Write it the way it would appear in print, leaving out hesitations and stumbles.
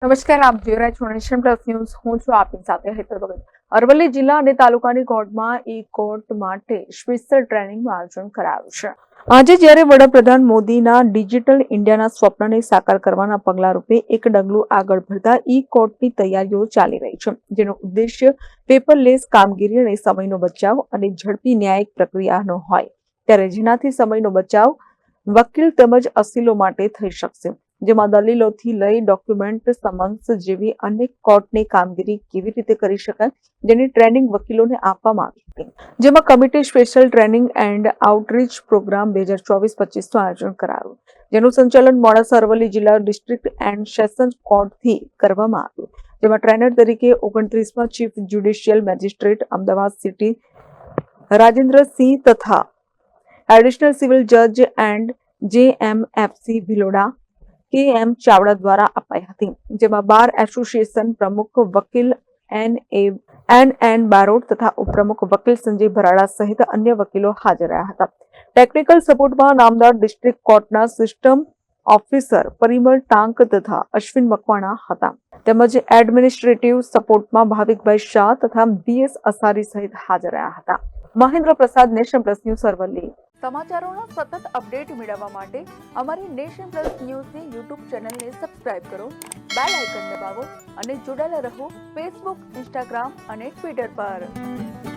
નમસ્કાર, આપ જોઈ રહ્યા છો નેશન પ્લસ ન્યૂઝ. હું છું આપની સાથે હેતલ ભગત. અરવલ્લી જિલ્લા અને તાલુકાની કોર્ટમાં કોર્ટ માટે સ્પેશિયલ ટ્રેનિંગનું આયોજન કરાયું છે. આજે જ્યારે વડાપ્રધાન મોદીના ડિજિટલ ઇન્ડિયાના સ્વપ્નને સાકાર કરવાના પગલા રૂપે એક ડગલું આગળ વધતા કોર્ટની તૈયારીઓ ચાલી રહી છે, જેનો ઉદ્દેશ્ય પેપરલેસ કામગીરી અને સમયનો બચાવ અને ઝડપી ન્યાયિક પ્રક્રિયાનો હોય, ત્યારે જેનાથી સમયનો બચાવ વકીલ તેમજ અસીલો માટે થઈ શકશે, જેમાં દલીલોથી લઈ ડોક્યુમેન્ટ સમન્સ જેવી અનેક કોર્ટની કામગીરી કેવી રીતે કરી શકાય, જેની ટ્રેનિંગ વકીલોને આપવામાં આવી હતી. જેમાં committee special training and outreach programme 2024-25નું આયોજન કરાયું, જેનું સંચાલન મોડાસા અરવલ્લી જિલ્લા ડિસ્ટ્રિક્ટ એન્ડ સેશન્સ કોર્ટથી કરવામાં આવ્યું. જેમાં ટ્રેનર તરીકે 29મા chief judicial magistrate Ahmedabad city Rajendrasinh તથા એડિશનલ સિવિલ જજ and JMFC Bhiloda KM Chavda દ્વારા અપાઈ હતી. જેમાં બાર એસોસિએશન પ્રમુખ વકીલ NN બારોટ તથા ઉપપ્રમુખ વકીલ સંજય ભરાડા સહિત અન્ય વકીલો હાજર રહ્યા હતા. ટેકનિકલ સપોર્ટમાં નામદાર ડિસ્ટ્રિક્ટ કોર્ટના સિસ્ટમ ઓફિસર પરિમલ ટાંક તથા અશ્વિન મકવાણા હતા, તેમજ એડમિનિસ્ટ્રેટિવ સપોર્ટમાં ભાવિકભાઈ શાહ તથા BS અસારી સહિત હાજર રહ્યા હતા. મહેન્દ્ર પ્રસાદ, નેશન પ્લસ ન્યૂઝ, અરવલ્લી. સમાચારોના સતત અપડેટ મેળવવા માટે અમારી નેશન પ્લસ ન્યૂઝની યુટ્યુબ ચેનલને સબસ્ક્રાઇબ કરો, બેલ આઇકન દબાવો અને જોડાયેલા રહો ફેસબુક, ઇન્સ્ટાગ્રામ અને ટ્વિટર પર.